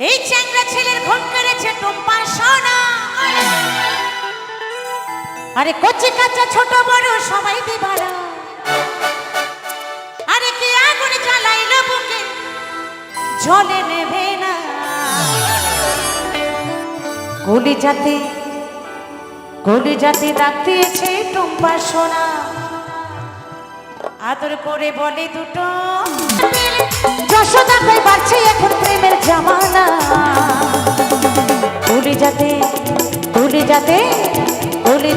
এই চ্যাংড়া ছেলের ঘুম কেড়েছে টুম্পা সোনা। আরে কচি কাঁচা ছোট বড় সবাই দিবারা। আরে কি আগুন জ্বালাইলো বুকে জ্বলে নেবে না। গলি যাতে ডাক দিয়েছে টুম্পা সোনা। আদর করে বলে দুটো যশোদা কই বাড়ছে এখন প্রেমের জামানা। গলি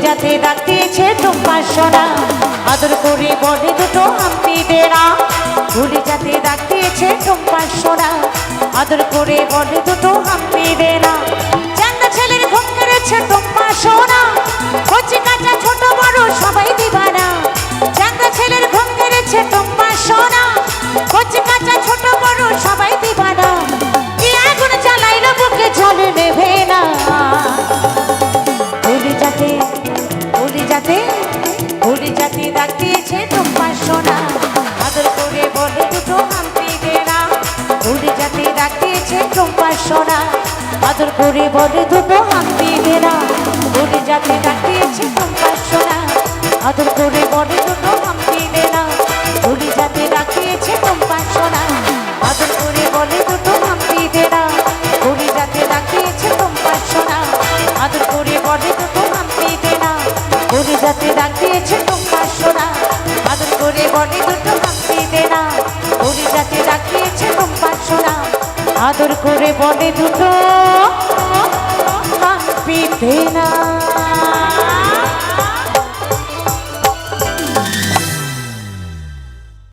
যাতে ডাক দিয়েছে টুম্পা সোনা। আদর করে বলে দুটো আমি দেনা। গলি যাতে ডাক দিয়েছে টুম্পা সোনা। আদর করে বলে দুটো আমি দেনা। চ্যাংড়া ছেলের ঘুম কেড়েছে টুম্পা সোনা। কচি কাঁচা ছোট বড় সবাই দিবানা। চ্যাংড়া ছেলের ঘুম কেড়েছে টুম্পা সোনা। কচি কাঁচা ছোট বড় সবাই দিবানা। কি আগুন জ্বালাইলো বুকে জ্বলে নেবে না। গলি যাতে ডাক দিয়েছে টুম্পা সোনা। আদর করে বলে দুটো আমি দেনা। গলি যাতে ডাক দিয়েছে টুম্পা সোনা। আদর করে বলে দুটো আমি দেনা। গলি যাতে ডাক দিয়েছে টুম্পা সোনা। আদর করে বলে দুটো আমি দেনা। গলি যাতে ডাক দিয়েছে টুম্পা সোনা। আদর করে বলে দুটো আমি দেনা। গলি যাতে ডাক দিয়েছে টুম্পা সোনা। আদর করে বলে দুটো আমি দেনা। গলি যাতে ডাক দিয়েছে টুম্পা সোনা। আদর করে বলে দুটো আমি দেনা। গলি যাতে ডাক দিয়েছে টুম্পা সোনা। আদর করে বলে দুটো আমি দেনা।